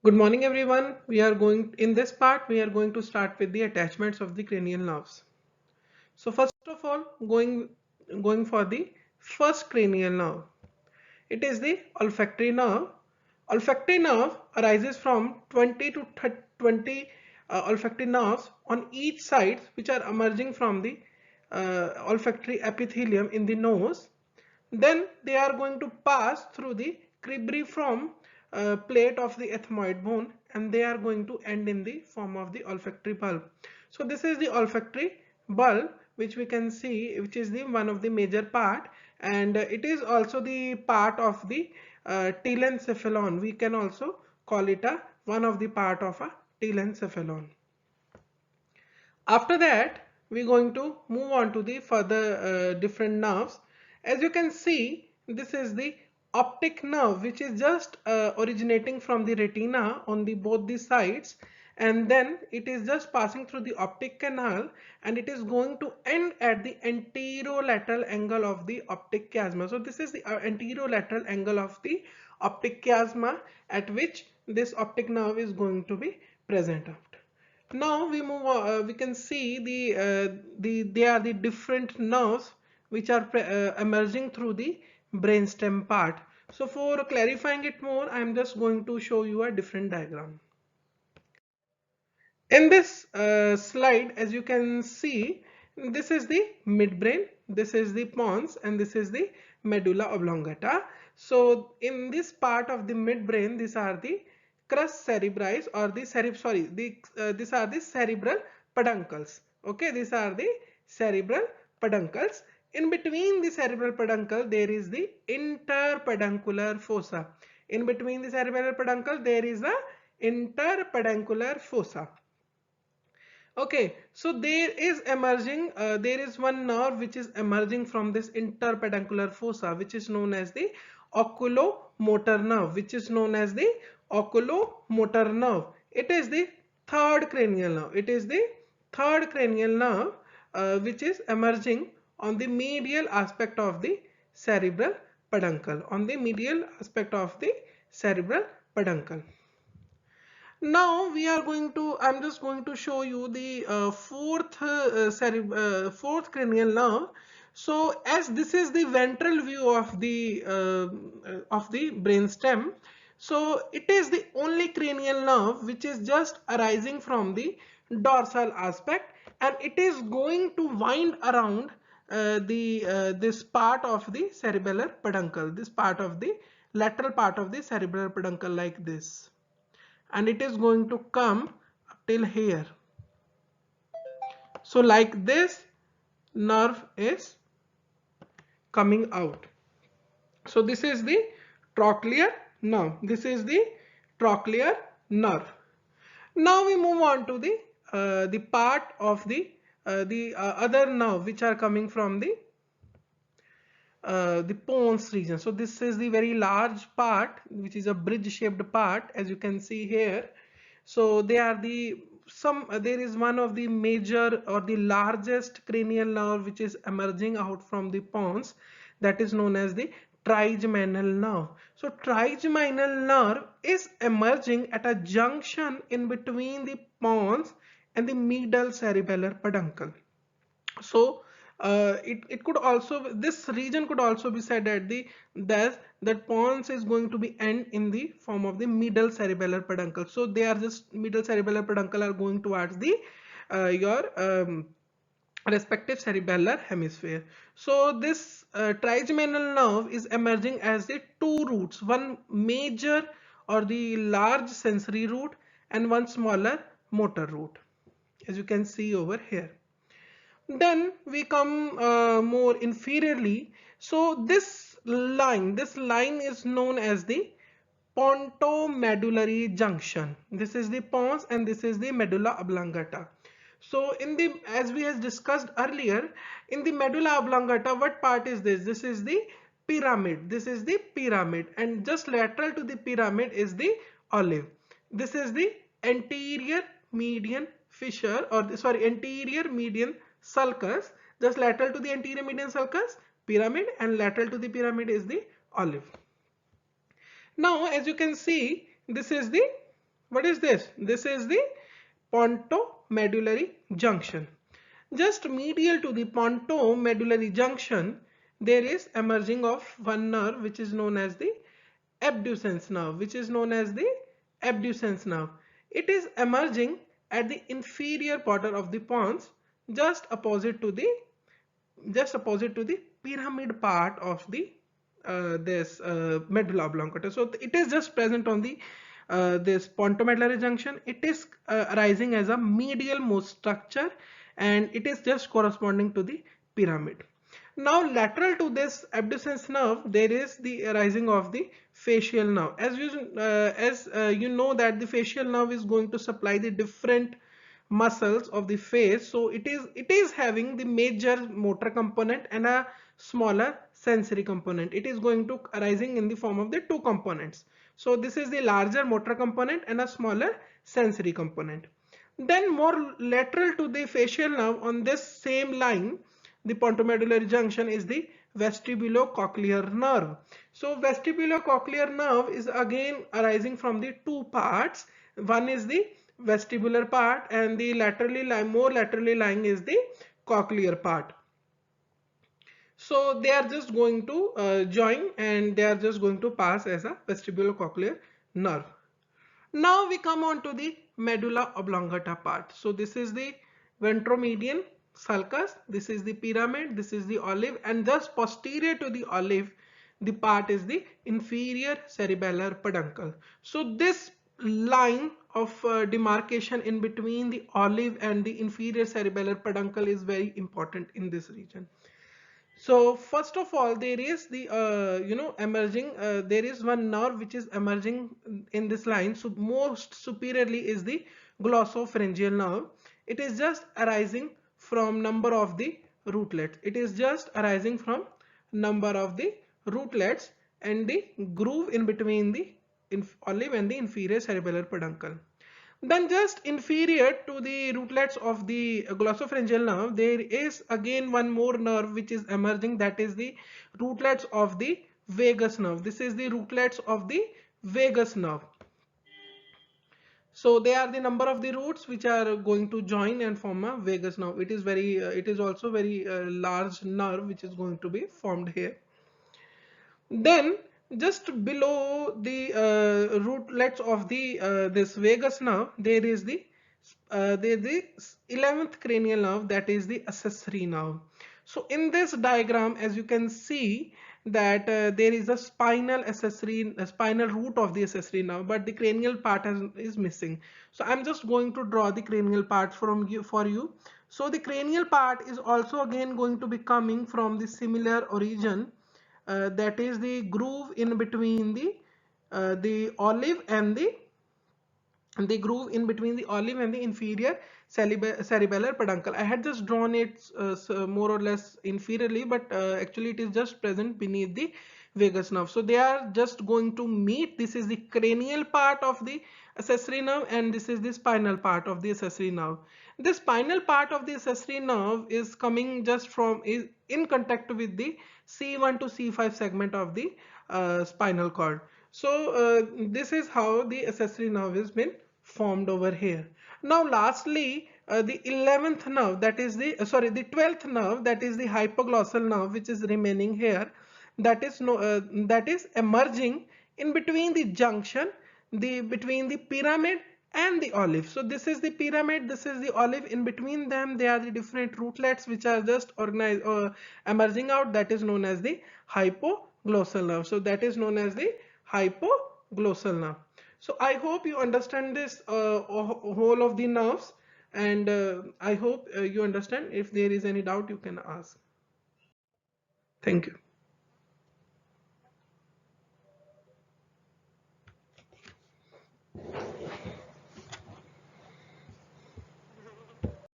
Good morning everyone. In this part we are going to start with the attachments of the cranial nerves. So first of all going for the first cranial nerve. It is the olfactory nerve. Olfactory nerve arises from 20 to 20 olfactory nerves on each side which are emerging from the olfactory epithelium in the nose. Then they are going to pass through the cribriform plate of the ethmoid bone, and they are going to end in the form of the olfactory bulb. So this is the olfactory bulb which we can see, which is the one of the major part, and it is also the part of the telencephalon. We can also call it a one of the part of a telencephalon. After that, we're going to move on to the further different nerves. As you can see, this is the optic nerve, which is just originating from the retina on the both the sides, and then it is just passing through the optic canal, and it is going to end at the anterolateral angle of the optic chiasma. So this is the anterolateral angle of the optic chiasma at which this optic nerve is going to be present. Now we move on, we can see they are the different nerves which are emerging through the brainstem part. So for clarifying it more, I am just going to show you a different diagram. In this slide, as you can see, this is the midbrain, this is the pons, and this is the medulla oblongata. So in this part of the midbrain, these are the crus cerebralis, or the these are the cerebral peduncles. Okay, these are the cerebral peduncles. In between the cerebral peduncle, there is the interpeduncular fossa. In between the cerebral peduncle, there is a interpeduncular fossa. Okay, so there is one nerve which is emerging from this interpeduncular fossa, which is known as the oculomotor nerve, It is the third cranial nerve. Which is emerging on the medial aspect of the cerebral peduncle, Now I'm just going to show you the fourth cranial nerve. So as this is the ventral view of the brainstem, so it is the only cranial nerve which is just arising from the dorsal aspect, and it is going to wind around this part of the cerebellar peduncle, this part of the lateral part of the cerebellar peduncle, like this, and it is going to come up till here. So like this nerve is coming out. So this is the trochlear nerve. Now we move on to the part of the other nerve which are coming from the pons region. So this is the very large part, which is a bridge shaped part, as you can see here. So they are there is one of the major or the largest cranial nerve which is emerging out from the pons, that is known as the trigeminal nerve. So trigeminal nerve is emerging at a junction in between the pons and the middle cerebellar peduncle. So it could also, this region could also be said at the that pons is going to be end in the form of the middle cerebellar peduncle. So they are just middle cerebellar peduncle are going towards the your respective cerebellar hemisphere. So this trigeminal nerve is emerging as the two roots, one major or the large sensory root and one smaller motor root, as you can see over here. Then we come more inferiorly. So this line is known as the pontomedullary junction. This is the pons and this is the medulla oblongata. So as we have discussed earlier, in the medulla oblongata, what part is this? This is the pyramid. And just lateral to the pyramid is the olive. This is the anterior median fissure, or sorry, anterior median sulcus. Just lateral to the anterior median sulcus, pyramid, and lateral to the pyramid is the olive. Now as you can see, this is the What is this? This is the pontomedullary junction. Just medial to the pontomedullary junction, there is emerging of one nerve which is known as the abducens nerve, which is known as the abducens nerve. It is emerging at the inferior quarter of the pons, just opposite to the pyramid part of the this medulla oblongata. So it is just present on the this pontomedullary junction. It is arising as a medial most structure, and it is just corresponding to the pyramid. Now lateral to this abducens nerve, there is the arising of the facial nerve. You know that the facial nerve is going to supply the different muscles of the face. So it is having the major motor component and a smaller sensory component. It is going to arising in the form of the two components. So this is the larger motor component and a smaller sensory component. Then more lateral to the facial nerve on this same line, the pontomedullary junction, is the vestibulocochlear nerve. So vestibulocochlear nerve is again arising from the two parts. One is the vestibular part, and the more laterally lying is the cochlear part. So they are just going to join, and they are just going to pass as a vestibulocochlear nerve. Now we come on to the medulla oblongata part. So this is the ventromedian sulcus, this is the pyramid, this is the olive, and just posterior to the olive, the part is the inferior cerebellar peduncle. So this line of demarcation in between the olive and the inferior cerebellar peduncle is very important in this region. So first of all, there is the emerging there is one nerve which is emerging in this line. So most superiorly is the glossopharyngeal nerve. It is just arising from number of the rootlets. It is just arising from number of the rootlets and the groove in between the olive and the inferior cerebellar peduncle. Then just inferior to the rootlets of the glossopharyngeal nerve, there is again one more nerve which is emerging, that is the rootlets of the vagus nerve. This is the rootlets of the vagus nerve. So they are the number of the roots which are going to join and form a vagus nerve. It is also very large nerve which is going to be formed here. Then just below the rootlets of the this vagus nerve, there is the 11th cranial nerve, that is the accessory nerve. So in this diagram, as you can see, that there is a spinal root of the accessory nerve, but the cranial part is missing. So I'm just going to draw the cranial part for you. So the cranial part is also again going to be coming from the similar origin, that is the groove in between the olive and the groove in between the olive and the inferior cerebellar peduncle. I had just drawn it more or less inferiorly, but actually it is just present beneath the vagus nerve. So they are just going to meet. This is the cranial part of the accessory nerve, and this is the spinal part of the accessory nerve. The spinal part of the accessory nerve is coming just from is in contact with the C1 to C5 segment of the spinal cord. So this is how the accessory nerve has been formed over here. Now lastly, the 11th nerve, that is the the 12th nerve, that is the hypoglossal nerve, which is remaining here, that is emerging in between the junction between the pyramid and the olive. So this is the pyramid, this is the olive. In between them there are the different rootlets which are just organized emerging out, that is known as the hypoglossal nerve. So that is known as the hypoglossal nerve. So I hope you understand this whole of the nerves, and I hope you understand. If there is any doubt, you can ask. Thank you.